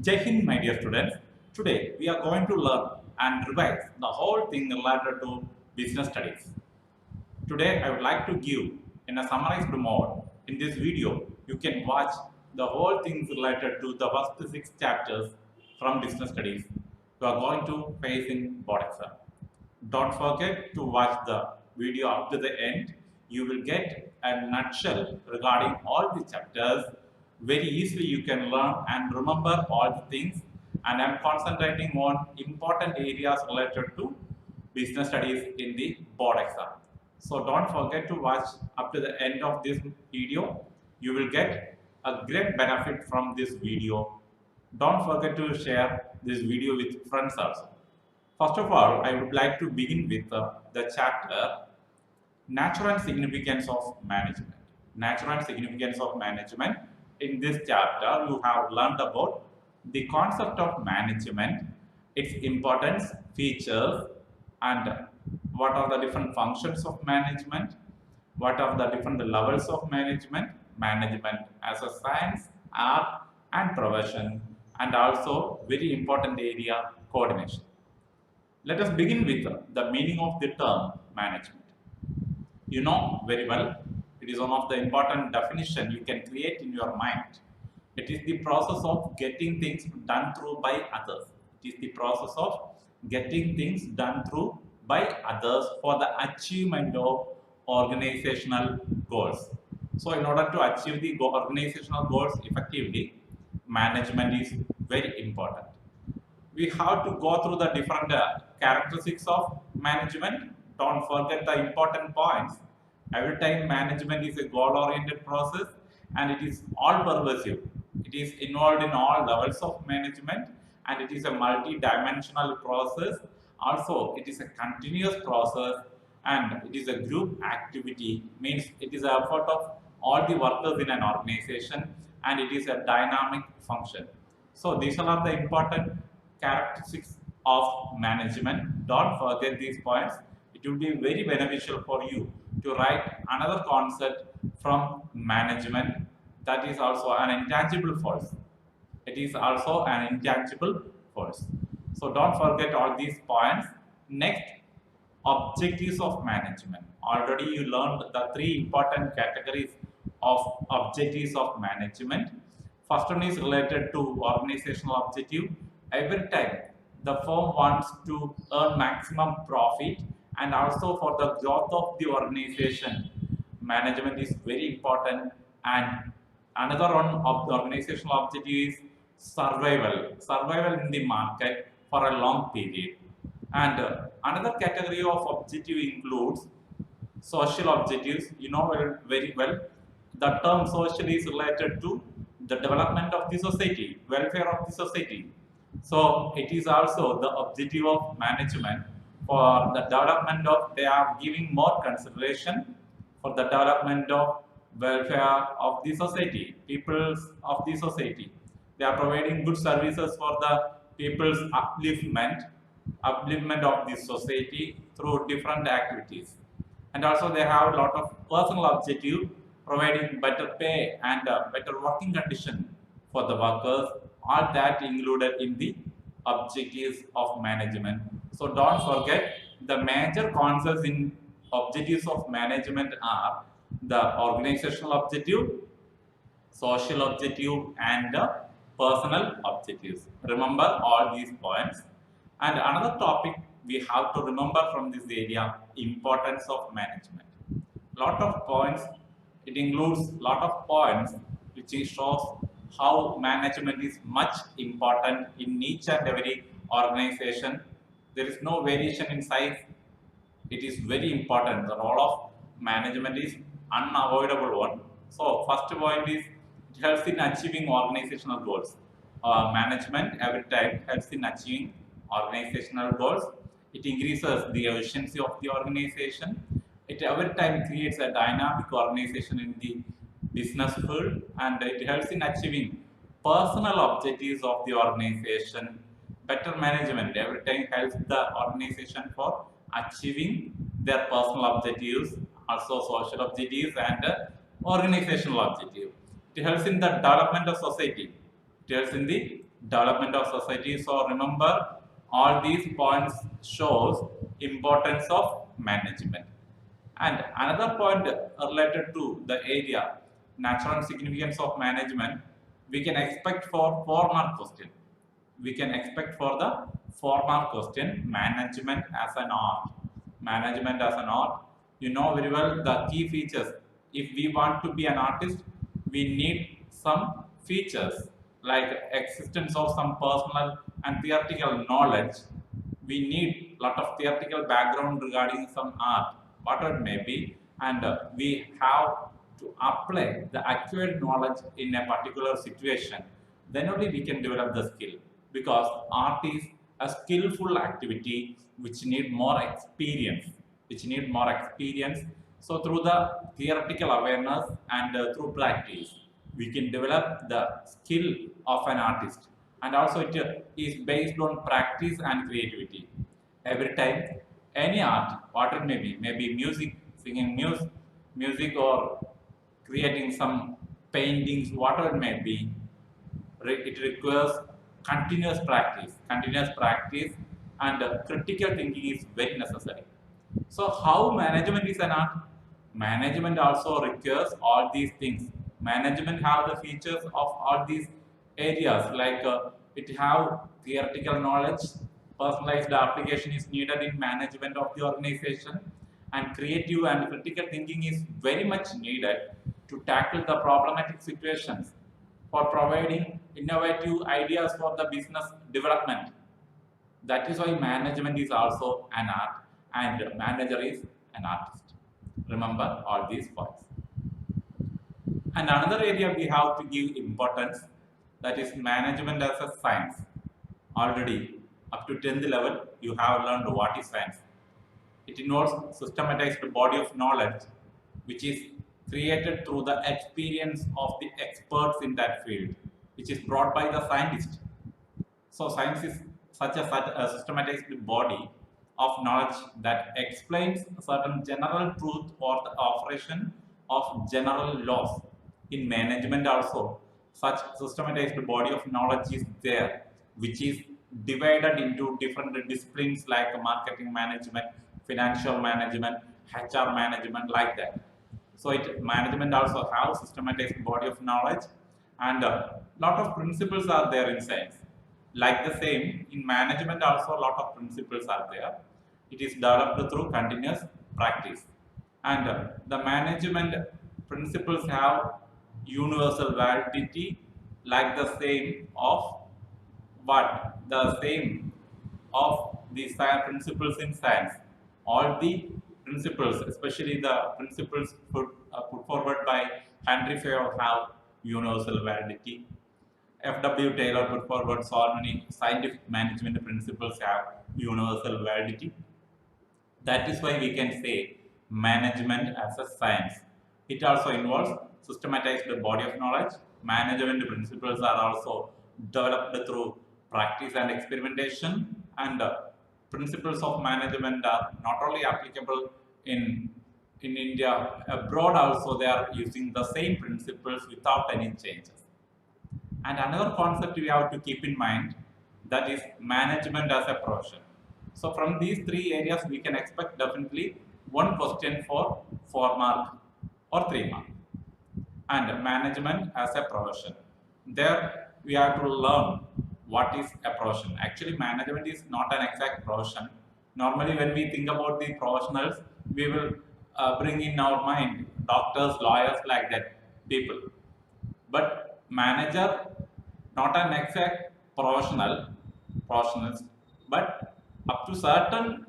Jai Hind, my dear students. Today we are going to learn and revise the whole thing related to business studies. Today I would like to give in a summarized mode. In this video, you can watch the whole things related to the first 6 chapters from business studies you are going to face in board exam. Don't forget to watch the video up to the end. You will get a nutshell regarding all the chapters. Very easily you can learn and remember all the things. And I'm concentrating on important areas related to business studies in the board exam. So don't forget to watch up to the end of this video. You will get a great benefit from this video. Don't forget to share this video with friends also. First of all, I would like to begin with the chapter Nature and Significance of Management. Nature and Significance of Management. In this chapter, you have learned about the concept of management, its importance, features, and what are the different functions of management, what are the different levels of management, management as a science, art, and profession, and also very important area, coordination. Let us begin with the meaning of the term management. You know very well, it is one of the important definition you can create in your mind. It is the process of getting things done through by others. It is the process of getting things done through by others for the achievement of organizational goals. So in order to achieve the organizational goals effectively, management is very important. We have to go through the different characteristics of management. Don't forget the important points. Every time management is a goal-oriented process and it is all-pervasive. It is involved in all levels of management and it is a multi-dimensional process. Also, it is a continuous process and it is a group activity, means it is an effort of all the workers in an organization and it is a dynamic function. So these are the important characteristics of management. Don't forget these points. It will be very beneficial for you to write another concept from management, that is also an intangible force. It is also an intangible force. So don't forget all these points. Next, objectives of management. Already you learned the 3 important categories of objectives of management. First one is related to organizational objective. Every time the firm wants to earn maximum profit and also for the growth of the organization, management is very important. And another one of the organizational objective is survival in the market for a long period. And another category of objective includes social objectives. You know very well, the term social is related to the development of the society, welfare of the society. So it is also the objective of management for the development of, they are giving more consideration for the development of welfare of the society, peoples of the society. They are providing good services for the people's upliftment of the society through different activities. And also they have a lot of personal objective, providing better pay and better working condition for the workers. All that included in the objectives of management. So don't forget, the major concepts in objectives of management are the organizational objective, social objective, and personal objectives. Remember all these points. And another topic we have to remember from this area, importance of management. Lot of points, it includes lot of points which shows how management is much important in each and every organization. There is no variation in size. It is very important. The role of management is unavoidable one. So first point is, it helps in achieving organizational goals. Management every time helps in achieving organizational goals. It increases the efficiency of the organization. It every time creates a dynamic organization in the business field, and it helps in achieving personal objectives of the organization. Better management every time helps the organization for achieving their personal objectives, also social objectives and organizational objectives. It helps in the development of society. It helps in the development of society. So remember, all these points shows importance of management. And another point related to the area, natural significance of management, we can expect for 4-mark question. We can expect for the 4-mark question, management as an art. Management as an art. You know very well the key features. If we want to be an artist, we need some features like existence of some personal and theoretical knowledge. We need lot of theoretical background regarding some art, whatever it may be, and we have to apply the acquired knowledge in a particular situation. Then only we can develop the skill, because art is a skillful activity which need more experience, so through the theoretical awareness and through practice, we can develop the skill of an artist. And also it is based on practice and creativity. Every time, any art, what it may be music, singing music, or creating some paintings, whatever it may be, it requires continuous practice, and critical thinking is very necessary. So how management is an art? Management also requires all these things. Management have the features of all these areas, like it have theoretical knowledge, personalized application is needed in management of the organization, and creative and critical thinking is very much needed to tackle the problematic situations, for providing innovative ideas for the business development. That is why management is also an art and manager is an artist. Remember all these points. And another area we have to give importance, that is management as a science. Already up to 10th level you have learned what is science. It involves systematized body of knowledge which is created through the experience of the experts in that field, which is brought by the scientist. So science is such a systematized body of knowledge that explains certain general truth or the operation of general laws. In management also, such systematized body of knowledge is there, which is divided into different disciplines like marketing management, financial management, HR management, like that. So management also have systematized body of knowledge, and a lot of principles are there in science. Like the same, in management also a lot of principles are there. It is developed through continuous practice. And the management principles have universal validity, like the same of what? The same of the principles in science. All the principles, especially the principles put forward by Henry Fayol, have universal validity. F.W. Taylor put forward so many scientific management principles have universal validity. That is why we can say management as a science. It also involves systematized body of knowledge. Management principles are also developed through practice and experimentation, and principles of management are not only applicable in India, abroad also they are using the same principles without any changes. And another concept we have to keep in mind, that is management as a profession. So from these three areas we can expect definitely one question for 4 mark or 3 mark. And management as a profession, there we have to learn what is a profession. Actually management is not an exact profession. Normally when we think about the professionals, we will bring in our mind doctors, lawyers, like that people. But manager, not an exact professionals, but up to certain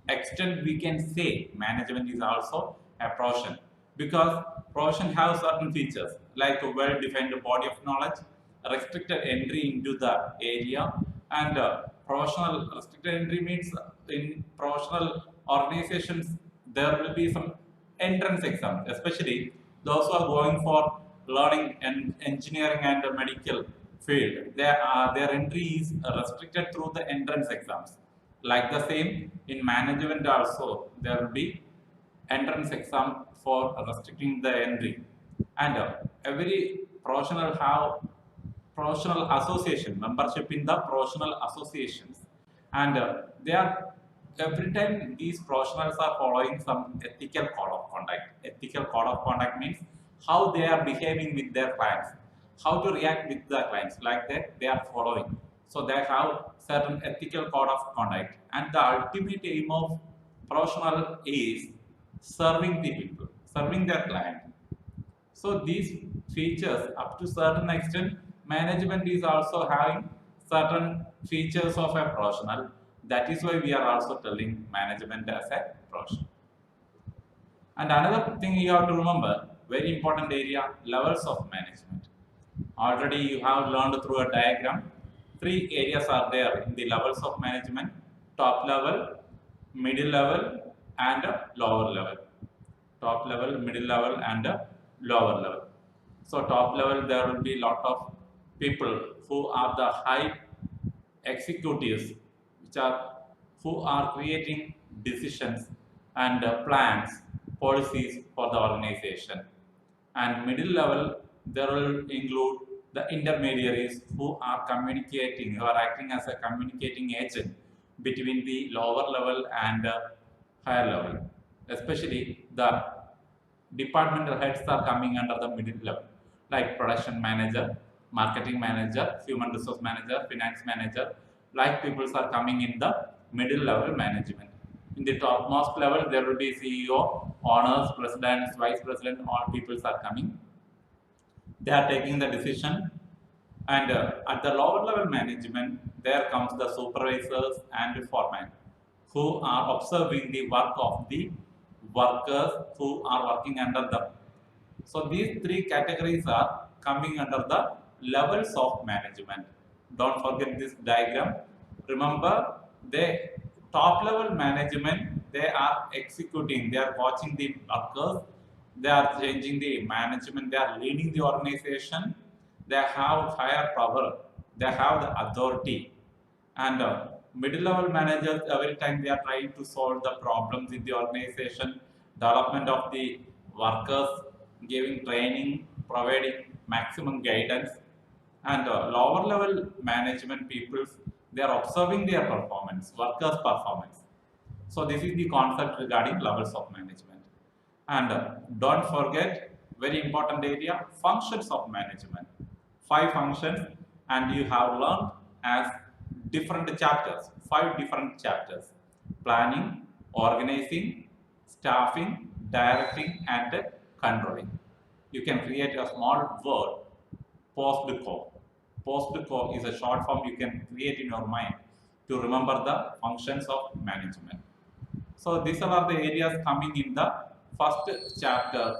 extent we can say management is also a profession, because profession have certain features like a well-defined body of knowledge, restricted entry into the area, and professional restricted entry means in professional organizations there will be some entrance exams, especially those who are going for learning and engineering and medical field. Their entry is restricted through the entrance exams. Like the same in management also there will be entrance exam for restricting the entry, and every professional have professional association, membership in the professional associations, and they are every time these professionals are following some ethical code of conduct. Ethical code of conduct means how they are behaving with their clients, how to react with the clients, like that they are following. So they have certain ethical code of conduct, and the ultimate aim of professional is serving the people, serving their client. So these features, up to certain extent, management is also having certain features of a professional. That is why we are also telling management as a professional. And another thing you have to remember, very important area, levels of management. Already you have learned through a diagram. Three areas are there in the levels of management: top level, middle level, and lower level. Top level, middle level, and lower level. So top level, there will be lot of people who are the high executives, which are who are creating decisions and plans, policies for the organization. And middle level, there will include the intermediaries who are communicating, who are acting as a communicating agent between the lower level and higher level. Especially the departmental heads are coming under the middle level, like production manager, marketing manager, human resource manager, finance manager. Like people are coming in the middle level management. In the topmost level, there will be CEO, owners, presidents, vice president. All people are coming. They are taking the decision, and at the lower level management, there comes the supervisors and foremen who are observing the work of the workers who are working under them. So these three categories are coming under the levels of management. Don't forget this diagram. Remember, the top level management, they are executing, they are watching the workers, they are changing the management, they are leading the organization, they have higher power, they have the authority. And middle level managers, every time they are trying to solve the problems in the organization, development of the workers, giving training, providing maximum guidance. And lower level management people, they are observing their performance, workers' performance. So this is the concept regarding levels of management. And don't forget, very important area, functions of management. 5 functions, and you have learned as different chapters, 5 different chapters: planning, organizing, staffing, directing, and controlling. You can create a small word, POSTCO. POSTCO is a short form you can create in your mind to remember the functions of management. So these are the areas coming in the first chapter.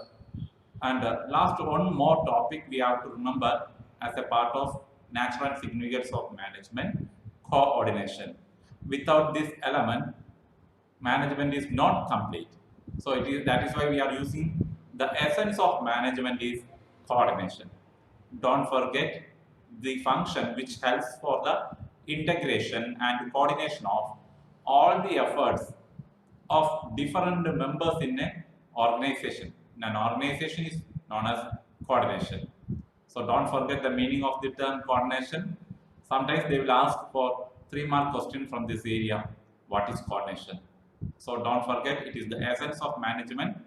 And last, one more topic we have to remember as a part of natural and significance of management: coordination. Without this element, management is not complete. So that is why we are using the essence of management is coordination. Don't forget the function which helps for the integration and coordination of all the efforts of different members in an organization. An organization is known as coordination. So don't forget the meaning of the term coordination. Sometimes they will ask for 3-mark question from this area. What is coordination? So don't forget, it is the essence of management.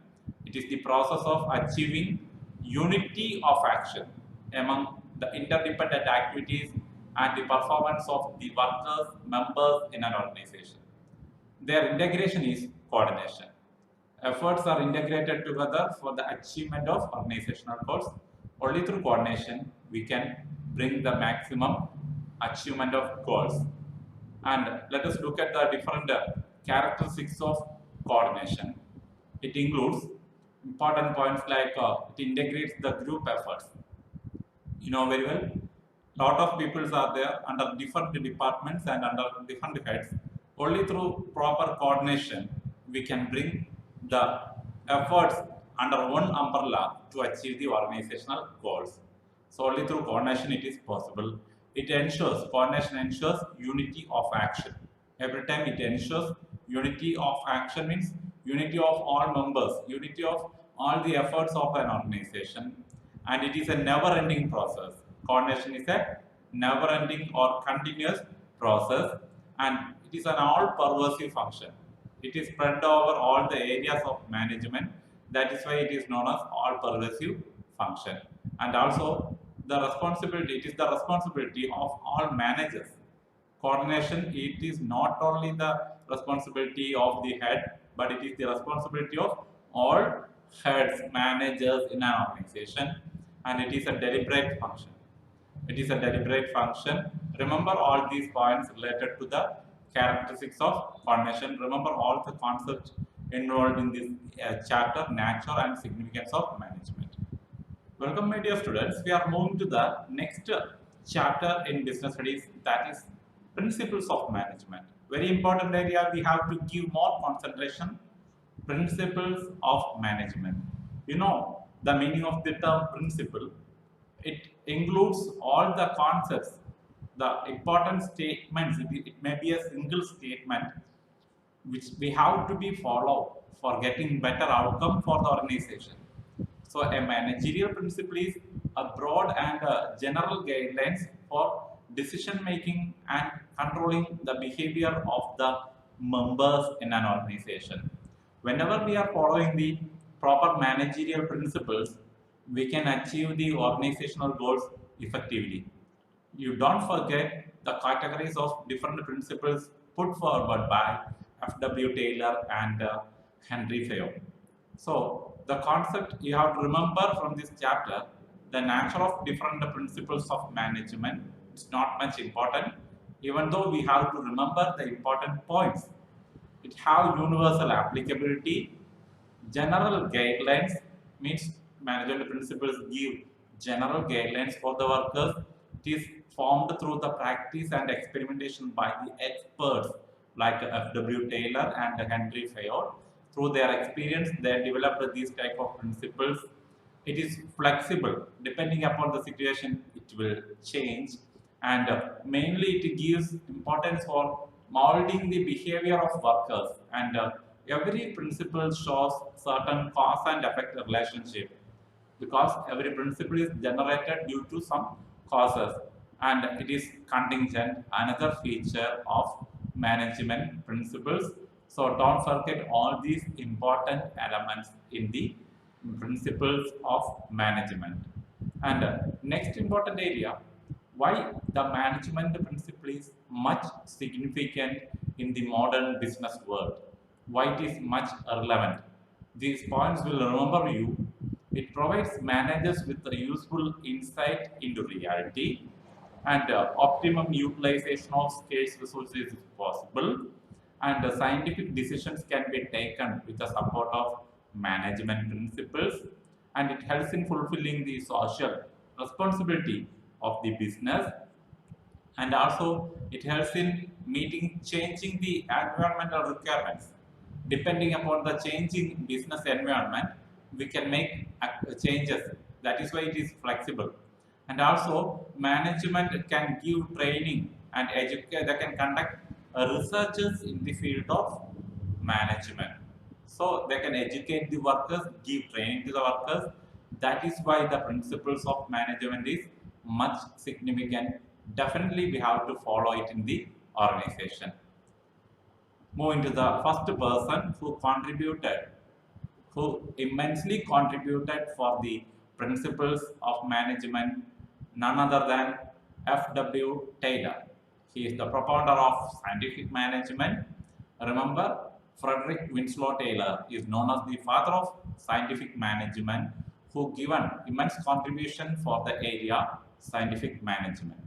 It is the process of achieving unity of action among the interdependent activities and the performance of the workers, members in an organization. Their integration is coordination. Efforts are integrated together for the achievement of organizational goals. Only through coordination we can bring the maximum achievement of goals. And let us look at the different characteristics of coordination. It includes important points like it integrates the group efforts. You know very well, lot of people are there under different departments and under different heads. Only through proper coordination we can bring the efforts under one umbrella to achieve the organizational goals. So only through coordination it is possible. Coordination ensures unity of action. Every time it ensures unity of action means unity of all members, unity of all the efforts of an organization, and it is a never-ending process. Coordination is a never-ending or continuous process, and it is an all-pervasive function. It is spread over all the areas of management. That is why it is known as all-pervasive function. And also, it is the responsibility of all managers. Coordination, it is not only the responsibility of the head, but it is the responsibility of all heads, managers in an organization, and it is a deliberate function. It is a deliberate function. Remember all these points related to the characteristics of coordination. Remember all the concepts involved in this chapter, nature and significance of management. Welcome, my dear students. We are moving to the next chapter in business studies, that is principles of management. Very important area, we have to give more concentration. Principles of management. You know the meaning of the term principle. It includes all the concepts, the important statements. It may be a single statement which we have to be followed for getting better outcome for the organization. So a managerial principle is a broad and general guidelines for decision making and controlling the behavior of the members in an organization. Whenever we are following the proper managerial principles, we can achieve the organizational goals effectively. You don't forget the categories of different principles put forward by F.W. Taylor and Henry Fayol. So the concept you have to remember from this chapter, the nature of different principles of management is not much important, even though we have to remember the important points. It have universal applicability. General guidelines means management principles give general guidelines for the workers. It is formed through the practice and experimentation by the experts like F.W. Taylor and Henry Fayol. Through their experience, they developed these type of principles. It is flexible. Depending upon the situation, it will change. And mainly it gives importance for molding the behavior of workers. And every principle shows certain cause and effect relationship, because every principle is generated due to some causes, and it is contingent, another feature of management principles. So don't forget all these important elements in the principles of management. And next important area, why the management principle is much significant in the modern business world, why it is much relevant. These points will remember you. It provides managers with a useful insight into reality, and optimum utilization of scarce resources is possible, and scientific decisions can be taken with the support of management principles, and it helps in fulfilling the social responsibility of the business, and also it helps in meeting changing the environmental requirements. Depending upon the changing business environment, we can make changes. That is why it is flexible. And also management can give training and educate, they can conduct researches in the field of management. So they can educate the workers, give training to the workers. That is why the principles of management is much significant. Definitely we have to follow it in the organization. Moving to the first person who immensely contributed for the principles of management, none other than F.W. Taylor. He is the propounder of scientific management. Remember, Frederick Winslow Taylor is known as the father of scientific management, who given immense contribution for the area scientific management.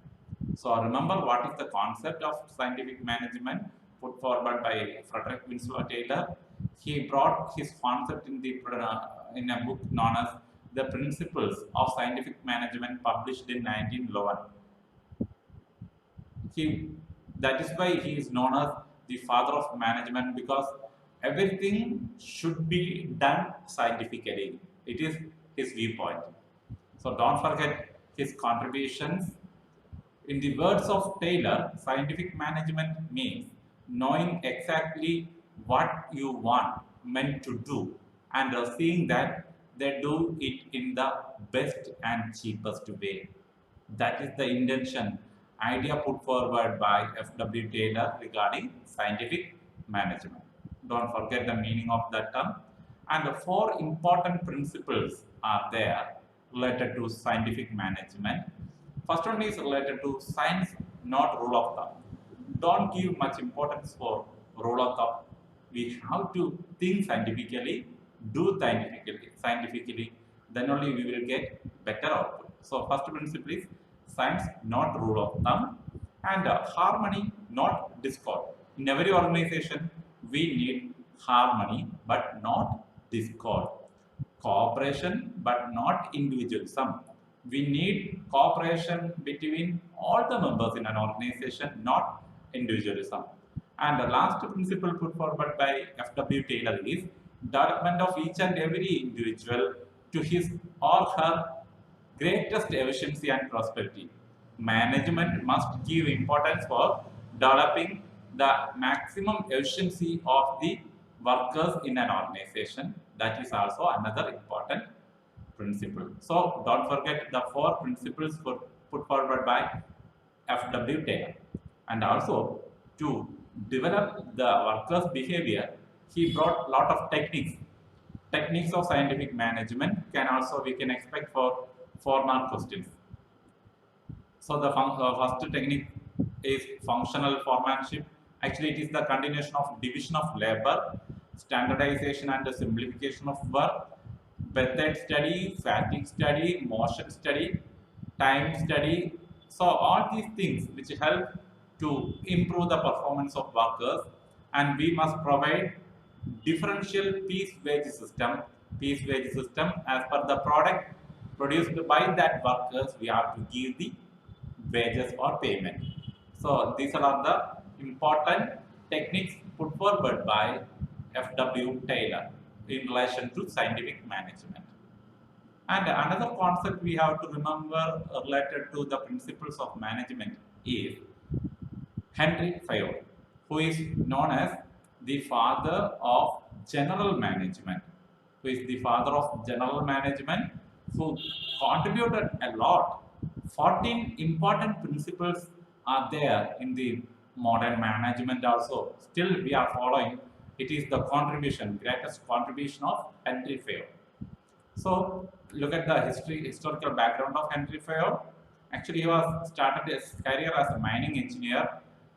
So remember what is the concept of scientific management put forward by Frederick Winslow Taylor. He brought his concept in a book known as The Principles of Scientific Management, published in 1911. That is why he is known as the father of management, because everything should be done scientifically. It is his viewpoint. So don't forget his contributions. In the words of Taylor, scientific management means knowing exactly what you want meant to do, and seeing that they do it in the best and cheapest way. That is the intention, idea put forward by F.W. Taylor regarding scientific management. Don't forget the meaning of that term. And the four important principles are there related to scientific management. First one is related to science, not rule of thumb. Don't give much importance for rule of thumb. We have to think scientifically, do scientifically, then only we will get better output. So first principle is science, not rule of thumb, and harmony, not discord. In every organization, we need harmony, but not discord. Cooperation, but not individualism. We need cooperation between all the members in an organization, not individualism. And the last principle put forward by F.W. Taylor is development of each and every individual to his or her greatest efficiency and prosperity. Management must give importance for developing the maximum efficiency of the workers in an organization. That is also another important principle. So don't forget the four principles put forward by F.W. Taylor. And also to develop the workers' behavior, he brought a lot of techniques. Techniques of scientific management can also we can expect for 4-mark questions. So the first technique is functional foremanship. Actually, it is the continuation of division of labor, standardization and simplification of work, method study, fatigue study, motion study, time study. So all these things which help to improve the performance of workers, and we must provide differential piece wage system. Piece wage system as per the product produced by that workers, we have to give the wages or payment. So these are the important techniques put forward by F.W. Taylor in relation to scientific management. And another concept we have to remember related to the principles of management is Henry Fayol, who is known as the father of general management, who contributed a lot. 14 important principles are there in the modern management also. Still we are following. It is the greatest contribution of Henry Fayol. So look at the historical background of Henry Fayol. Actually, he was started his career as a mining engineer,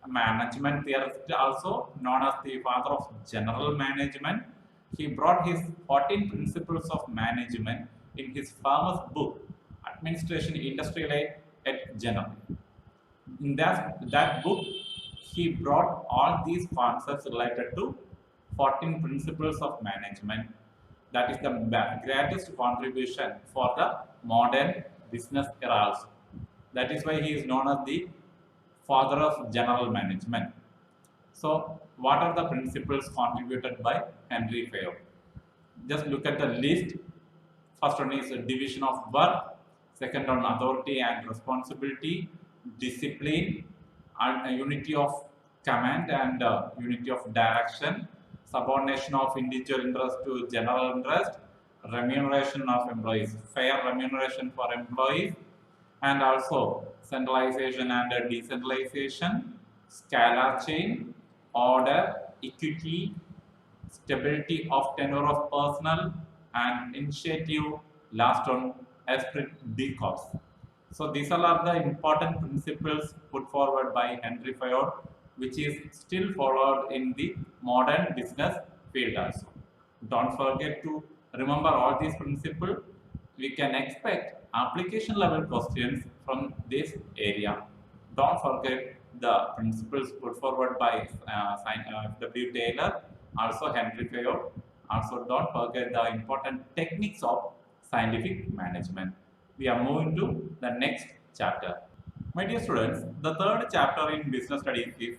a management theorist, also known as the father of general management. He brought his 14 principles of management in his famous book, Administration Industrial et General. In that book, he brought all these concepts related to 14 principles of management. That is the greatest contribution for the modern business era also. That is why he is known as the father of general management. So, what are the principles contributed by Henry Fayol? Just look at the list. First one is division of work. Second one, authority and responsibility, discipline, and unity of command and unity of direction, subordination of individual interest to general interest, remuneration of employees, fair remuneration for employees, and also centralization and decentralization, scalar chain, order, equity, stability of tenure of personnel, and initiative, last one, esprit de corps. So these all are the important principles put forward by Henry Fayol, which is still followed in the modern business field also. Don't forget to remember all these principles. We can expect application level questions from this area. Don't forget the principles put forward by W. Taylor, also Henry Fayol. Also don't forget the important techniques of scientific management. We are moving to the next chapter. My dear students, the third chapter in business studies is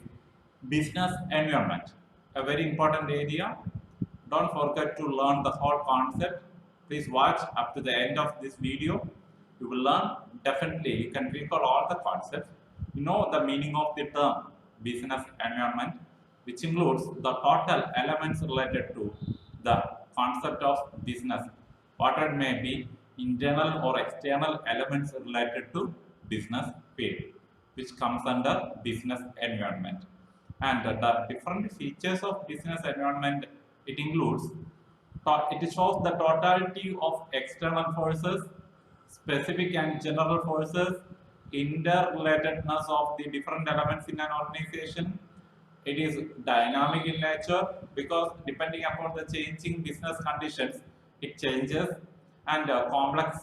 business environment, a very important area. Don't forget to learn the whole concept. Please watch up to the end of this video. You will learn definitely. You can recall all the concepts. You know the meaning of the term business environment, which includes the total elements related to the concept of business, what it may be, internal or external elements related to business field, which comes under business environment. And the different features of business environment, it includes, it shows the totality of external forces, specific and general forces, interrelatedness of the different elements in an organization. It is dynamic in nature because depending upon the changing business conditions, it changes, and complex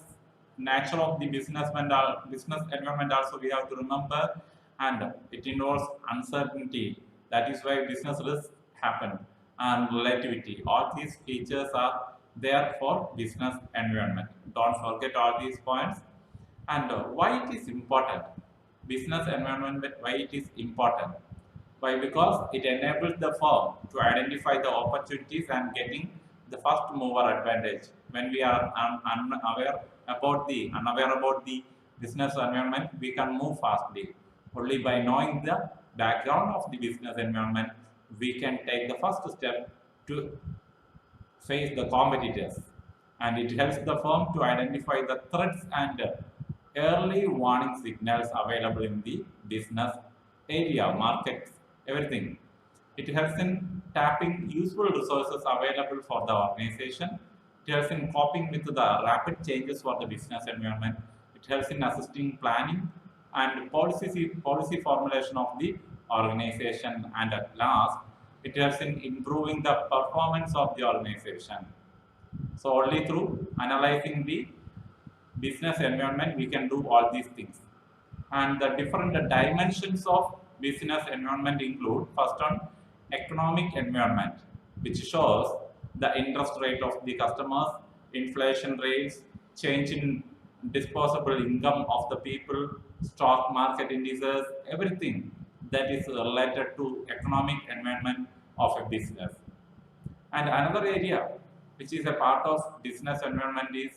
nature of the business environment also we have to remember, and it involves uncertainty. That is why business risks happen, and relativity. All these features are there for business environment. Don't forget all these points. And why it is important? Business environment, why it is important? Why? Because it enables the firm to identify the opportunities and getting the first mover advantage. When we are unaware about the business environment, we can move fastly. Only by knowing the background of the business environment, we can take the first step to face the competitors, and it helps the firm to identify the threats and early warning signals available in the business area, markets, everything. It helps in tapping useful resources available for the organization. It helps in coping with the rapid changes for the business environment. It helps in assisting planning and policy formulation of the organization. And at last, it helps in improving the performance of the organization. So only through analyzing the business environment we can do all these things. And the different dimensions of business environment include, first one, economic environment, which shows the interest rate of the customers, inflation rates, change in disposable income of the people, stock market indices, everything that is related to economic environment of a business. And another area which is a part of business environment is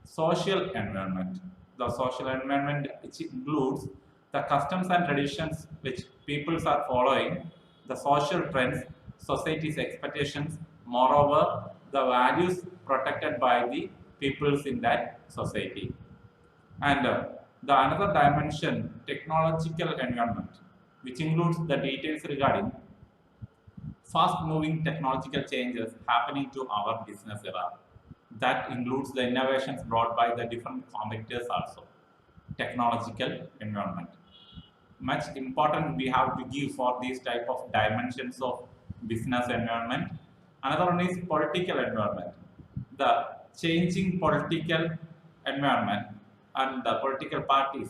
social environment. The social environment, which includes the customs and traditions which peoples are following, the social trends, society's expectations, moreover, the values protected by the peoples in that society. And the another dimension, technological environment, which includes the details regarding fast-moving technological changes happening to our business era. That includes the innovations brought by the different competitors also. Technological environment. Much important we have to give for these type of dimensions of business environment. Another one is political environment. The changing political environment and the political parties,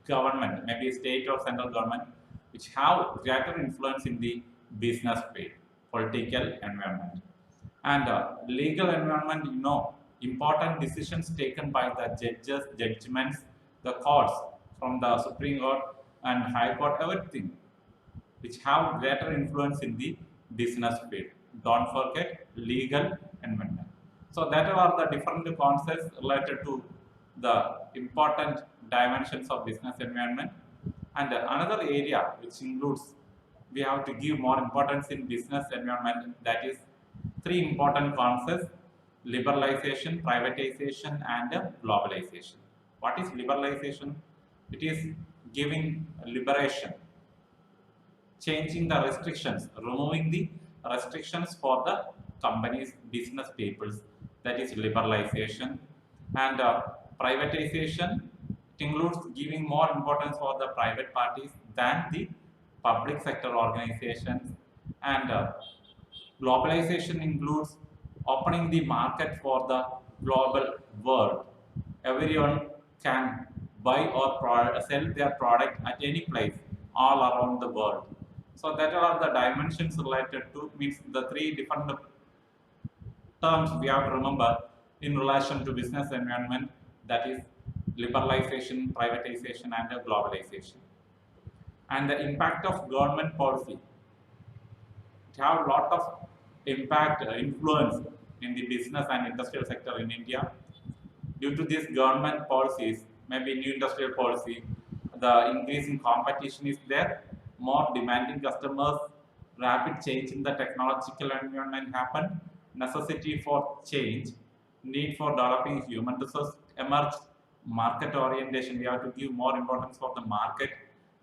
government, maybe state or central government, which have greater influence in the business field, political environment. And legal environment, important decisions taken by the judges, judgments, the courts from the Supreme Court and High Court, everything, which have greater influence in the business field. Don't forget legal environment. So that are the different concepts related to the important dimensions of business environment. And another area which includes, we have to give more importance in business environment, that is three important concepts: liberalization, privatization, and globalization. What is liberalization? It is giving liberation, changing the restrictions, removing the restrictions for the companies, business peoples. That is liberalization. And privatization, it includes giving more importance for the private parties than the public sector organizations. And globalization includes opening the market for the global world. Everyone can buy or sell their product at any place all around the world. So that are the dimensions related to, means the three different terms we have to remember in relation to business environment, that is liberalization, privatization, and globalization. And the impact of government policy. It have a lot of impact, influence in the business and industrial sector in India. Due to these government policies, maybe new industrial policy, the increasing competition is there, more demanding customers, rapid change in the technological environment happen, necessity for change, need for developing human resource emerge, market orientation. We have to give more importance for the market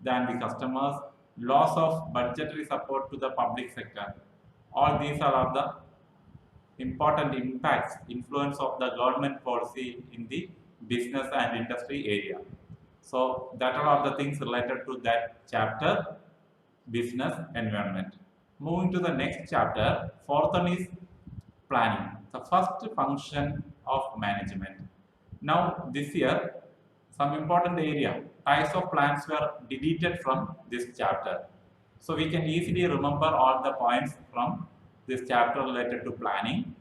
than the customers. Loss of budgetary support to the public sector. All these are the important impacts, influence of the government policy in the business and industry area. So that are all the things related to that chapter, business environment. Moving to the next chapter, fourth one is planning, the first function of management. Now this year, some important area, types of plans were deleted from this chapter. So we can easily remember all the points from this chapter related to planning.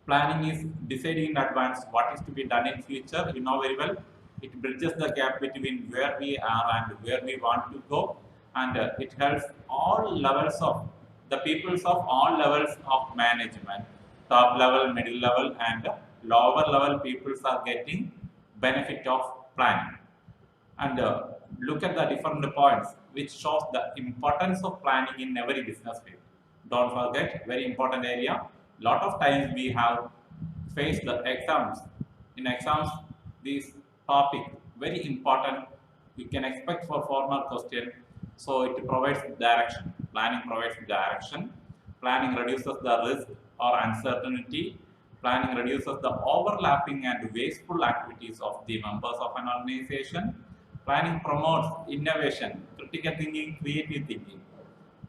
Planning is deciding in advance what is to be done in future. You know very well, it bridges the gap between where we are and where we want to go, and it helps all levels of the peoples of all levels of management, top level, middle level, and lower level peoples are getting benefit of planning. And look at the different points which shows the importance of planning in every business field. Don't forget, very important area. Lot of times we have faced the exams. In exams, this topic very important. You can expect for formal question. So it provides direction. Planning provides direction. Planning reduces the risk or uncertainty. Planning reduces the overlapping and wasteful activities of the members of an organization. Planning promotes innovation, critical thinking, creative thinking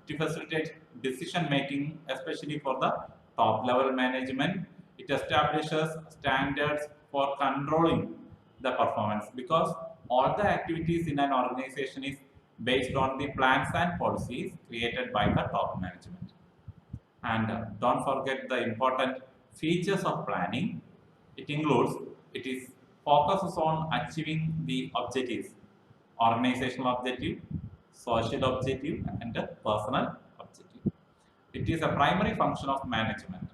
to facilitate decision making, especially for the top level management. It establishes standards for controlling the performance, because all the activities in an organization is based on the plans and policies created by the top management. And don't forget the important features of planning. It includes, it is focuses on achieving the objectives, organizational objective, social objective, and personal objective. It is a primary function of management.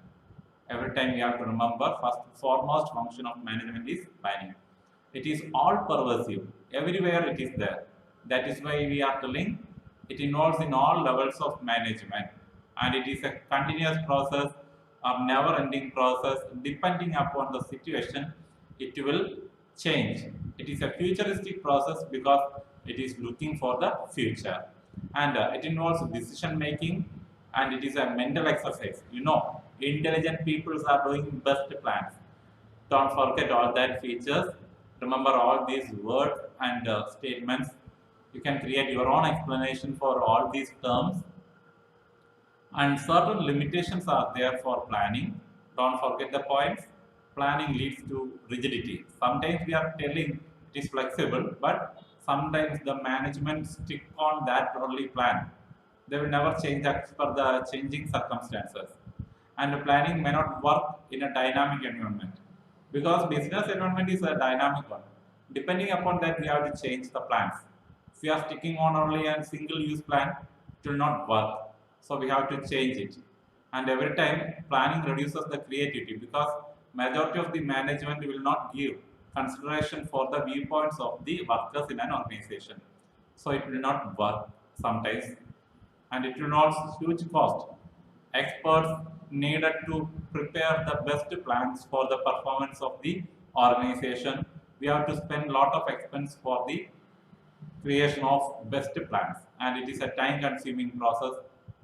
Every time you have to remember, first foremost function of management is planning. It is all pervasive. Everywhere it is there. That is why we are telling it involves in all levels of management, and it is a continuous process, a never-ending process. Depending upon the situation, it will change. It is a futuristic process because it is looking for the future, and it involves decision making, and it is a mental exercise. You know, intelligent people are doing best plans. Don't forget all that features. Remember all these words and statements. You can create your own explanation for all these terms, and certain limitations are there for planning. Don't forget the points. Planning leads to rigidity. Sometimes we are telling it is flexible, but sometimes the management stick on that only plan. They will never change as per the changing circumstances. And planning may not work in a dynamic environment, because business environment is a dynamic one. Depending upon that, we have to change the plans. If we are sticking on only a single use plan, it will not work. So we have to change it. And every time planning reduces the creativity, because majority of the management will not give consideration for the viewpoints of the workers in an organization. So it will not work sometimes, and it will not huge cost. Experts needed to prepare the best plans for the performance of the organization. We have to spend a lot of expense for the creation of best plans, and it is a time consuming process.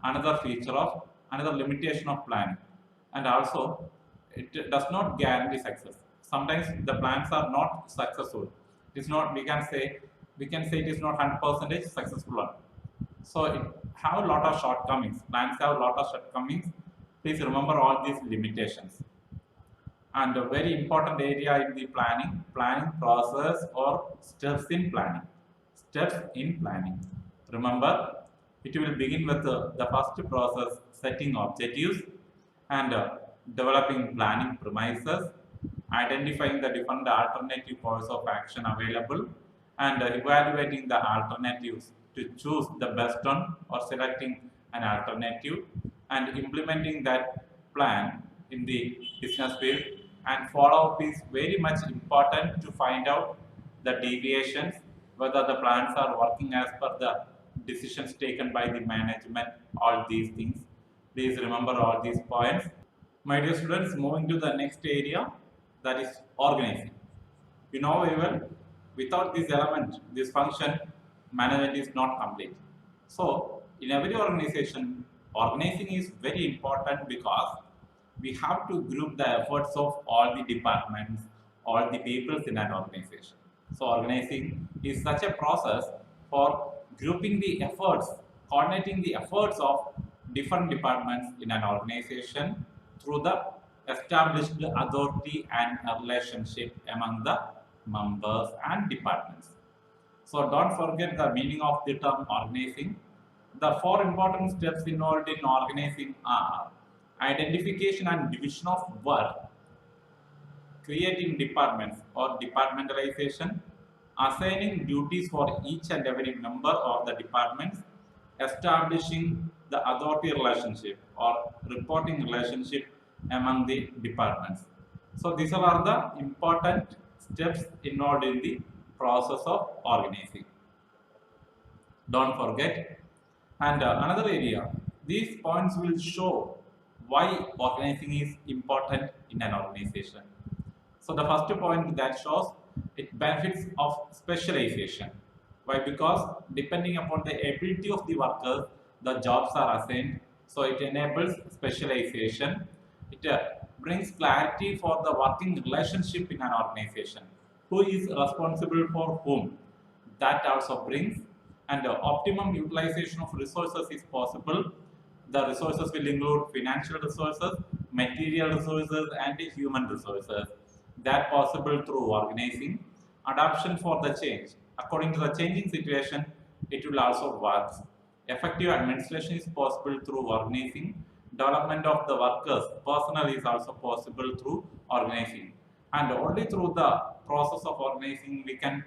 Another feature of, another limitation of planning. And also it does not guarantee success. Sometimes the plans are not successful. It is not, we can say it is not 100% successful one. So it have a lot of shortcomings. Plans have a lot of shortcomings. Please remember all these limitations. And a very important area in the planning process or steps in planning. Steps in planning. Remember, it will begin with the first process, setting objectives, and developing planning premises, identifying the different alternative course of action available, and evaluating the alternatives to choose the best one, or selecting an alternative, and implementing that plan in the business field. And follow-up is very much important to find out the deviations, whether the plans are working as per the decisions taken by the management, all these things. Please remember all these points. My dear students, moving to the next area, that is organizing. You know very well, without this element, this function, management is not complete. So, in every organization, organizing is very important because we have to group the efforts of all the departments, all the peoples in an organization. So, organizing is such a process for grouping the efforts, coordinating the efforts of different departments in an organization through the established authority and a relationship among the members and departments. So don't forget the meaning of the term organizing. The four important steps involved in organizing are identification and division of work, creating departments or departmentalization, assigning duties for each and every member of the departments, establishing the authority relationship or reporting relationship among the departments. So these are the important steps involved in the process of organizing. Don't forget. And another area, these points will show why organizing is important in an organization. So the first point that shows it benefits of specialization. Why? Because depending upon the ability of the workers, the jobs are assigned. So it enables specialization. It brings clarity for the working relationship in an organization. Who is responsible for whom? That also brings, and optimum utilization of resources is possible. The resources will include financial resources, material resources, and human resources. That possible through organizing. Adaptation for the change. According to the changing situation, it will also work. Effective administration is possible through organizing. Development of the workers, personnel is also possible through organizing. And only through the process of organizing we can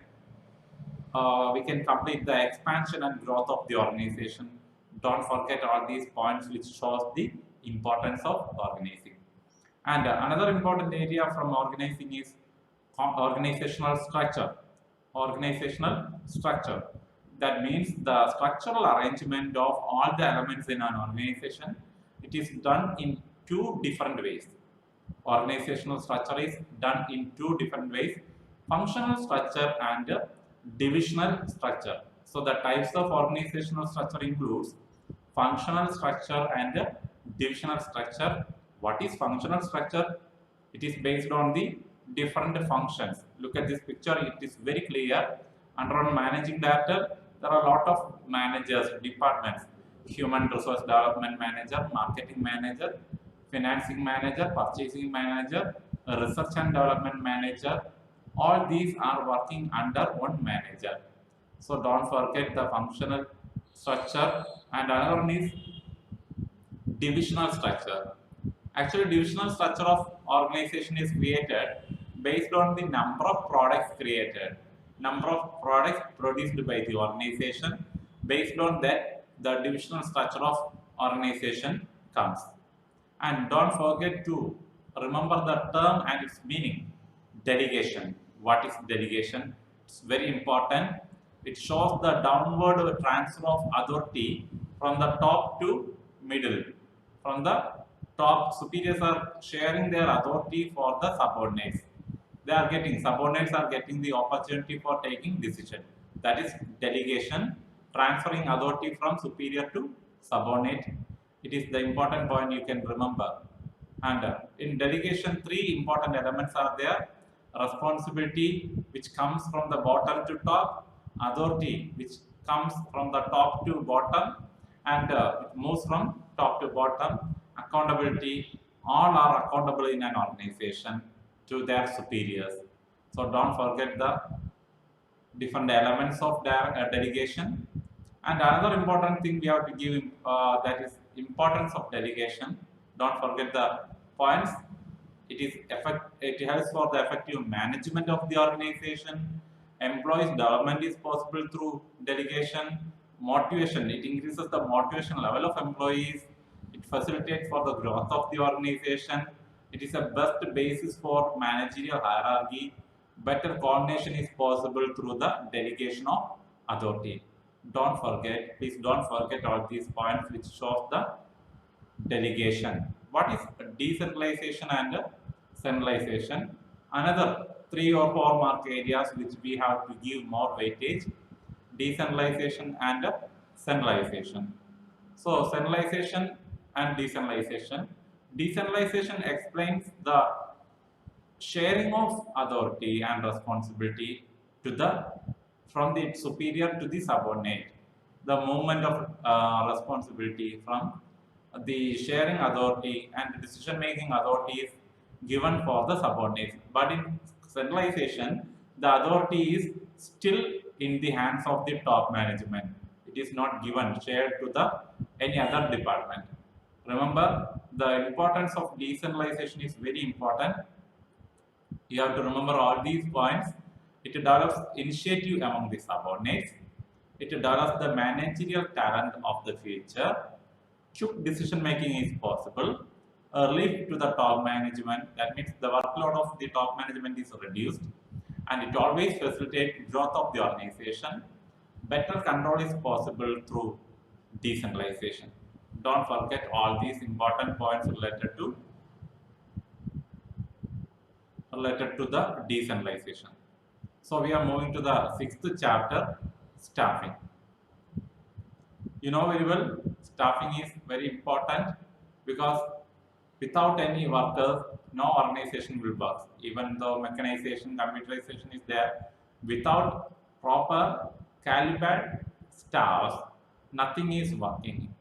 complete the expansion and growth of the organization. Don't forget all these points which shows the importance of organizing. And another important area from organizing is organizational structure. Organizational structure. That means the structural arrangement of all the elements in an organization. It is done in two different ways. Organizational structure is done in two different ways: functional structure and divisional structure. So the types of organizational structure includes functional structure and divisional structure. What is functional structure? It is based on the different functions. Look at this picture, it is very clear. Under managing director, there are a lot of managers, departments: human resource development manager, marketing manager, financing manager, purchasing manager, research and development manager. All these are working under one manager. So don't forget the functional structure. And another one is divisional structure. Actually, divisional structure of organization is created based on the number of products created, number of products produced by the organization. Based on that, the divisional structure of organization comes. And don't forget to remember the term and its meaning. Delegation. What is delegation? It's very important. It shows the downward transfer of authority from the top to middle. From the top, superiors are sharing their authority for the subordinates. Subordinates are getting the opportunity for taking decision. That is delegation, transferring authority from superior to subordinate. It is the important point you can remember. And in delegation, three important elements are there: responsibility, which comes from the bottom to top; authority, which comes from the top to bottom, and it moves from top to bottom; accountability, all are accountable in an organization to their superiors. So don't forget the different elements of their delegation. And another important thing we have to give, that is importance of delegation. Don't forget the points. It helps for the effective management of the organization. Employees development is possible through delegation. Motivation, it increases the motivation level of employees. It facilitates for the growth of the organization. It is a best basis for managerial hierarchy. Better coordination is possible through the delegation of authority. Please don't forget all these points which shows the delegation. What is decentralization and centralization? Another 3 or 4 mark areas which we have to give more weightage: decentralization and centralization. So centralization and decentralization. Decentralization explains the sharing of authority and responsibility to the from the superior to the subordinate. The movement of responsibility from the sharing authority and decision making authority is given for the subordinates. But in centralization, the authority is still in the hands of the top management. It is not given shared to the any other department. Remember, the importance of decentralization is very important. You have to remember all these points. It develops initiative among the subordinates. It develops the managerial talent of the future. Quick decision making is possible. Relief to the top management. That means the workload of the top management is reduced, and it always facilitates growth of the organization. Better control is possible through decentralization. Don't forget all these important points related to the decentralization. So we are moving to the 6th chapter, staffing. You know very well, staffing is very important because without any workers, no organization will work. Even though mechanization, computerization is there, without proper calibrated staffs, nothing is working.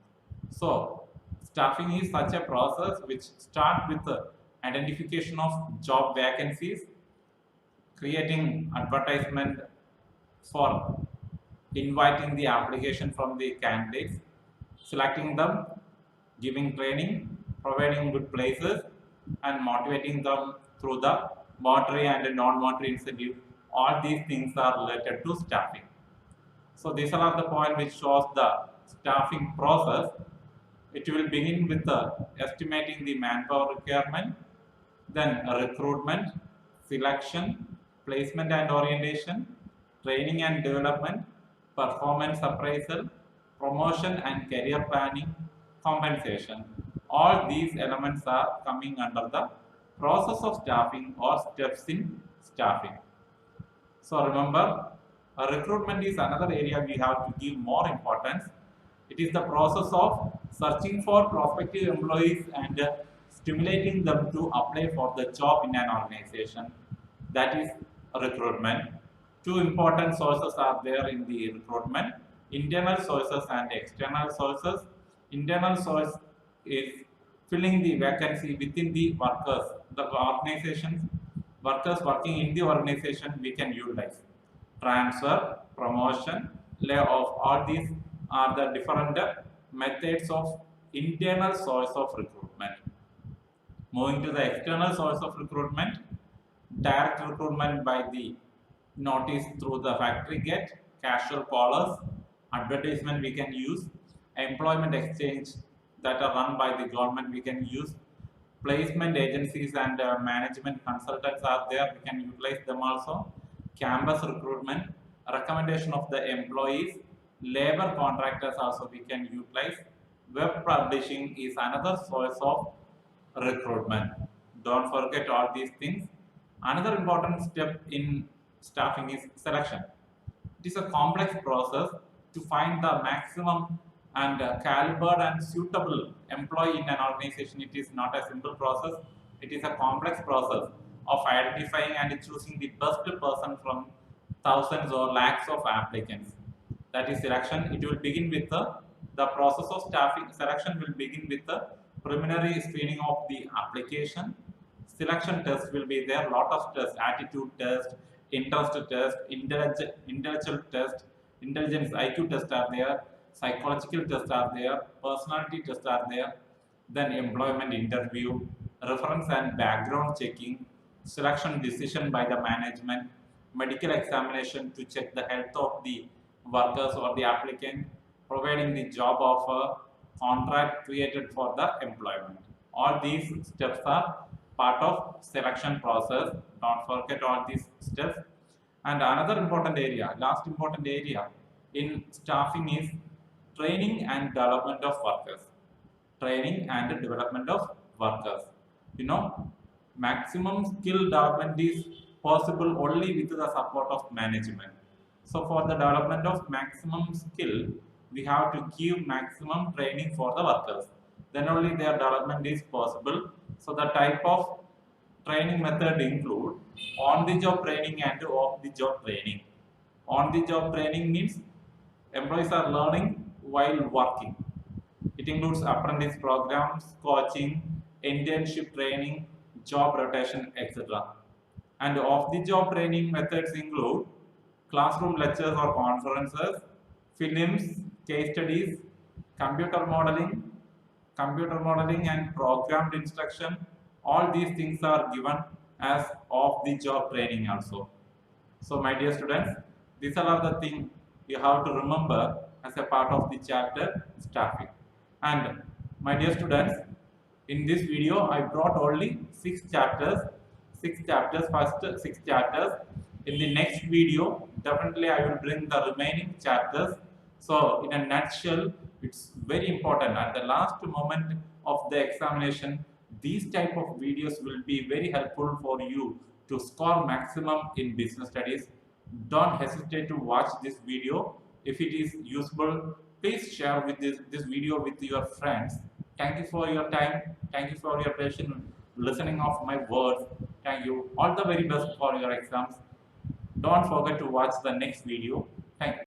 So staffing is such a process which starts with the identification of job vacancies, creating advertisement for inviting the application from the candidates, selecting them, giving training, providing good places, and motivating them through the monetary and non-monetary incentive. All these things are related to staffing. So these are the points which shows the staffing process. It will begin with estimating the manpower requirement, then recruitment, selection, placement and orientation, training and development, performance appraisal, promotion and career planning, compensation. All these elements are coming under the process of staffing or steps in staffing. So remember, recruitment is another area we have to give more importance. It is the process of searching for prospective employees and stimulating them to apply for the job in an organization. That is recruitment. Two important sources are there in the recruitment: internal sources and external sources. Internal source is filling the vacancy within the workers, the organizations, workers working in the organization we can utilize. Transfer, promotion, layoff, all these are the different methods of internal source of recruitment. Moving to the external source of recruitment, direct recruitment by the notice through the factory gate, casual callers, advertisement we can use, employment exchange that are run by the government we can use, placement agencies and management consultants are there, we can utilize them also, campus recruitment, recommendation of the employees, labor contractors also we can utilize. Web publishing is another source of recruitment. Don't forget all these things. Another important step in staffing is selection. It is a complex process to find the maximum and calibered and suitable employee in an organization. It is not a simple process. It is a complex process of identifying and choosing the best person from thousands or lakhs of applicants. That is selection. It will begin with the process of staffing. Selection will begin with the preliminary screening of the application. Selection test will be there. Lot of tests: attitude test, interest test, intellectual test, intelligence IQ test are there, psychological tests are there, personality tests are there, then employment interview, reference and background checking, selection decision by the management, medical examination to check the health of the workers or the applicant, providing the job offer, contract created for the employment. All these steps are part of selection process. Don't forget all these steps. And another important area, last important area in staffing is training and development of workers. Training and development of workers. You know, maximum skill development is possible only with the support of management. So for the development of maximum skill, we have to give maximum training for the workers. Then only their development is possible. So the type of training method include on-the-job training and off-the-job training. On-the-job training means employees are learning while working. It includes apprentice programs, coaching, internship training, job rotation, etc. And off-the-job training methods include classroom lectures or conferences, films, case studies, computer modeling, and programmed instruction. All these things are given as off-the-job training also. So my dear students, these are the things you have to remember as a part of the chapter staffing. And my dear students, in this video I brought only 6 chapters, first 6 chapters. In the next video, definitely I will bring the remaining chapters. So in a nutshell, it's very important at the last moment of the examination, these type of videos will be very helpful for you to score maximum in business studies. Don't hesitate to watch this video. If it is useful, please share with this video with your friends. Thank you for your time. Thank you for your patience listening of my words. Thank you. All the very best for your exams. Don't forget to watch the next video. Thank you.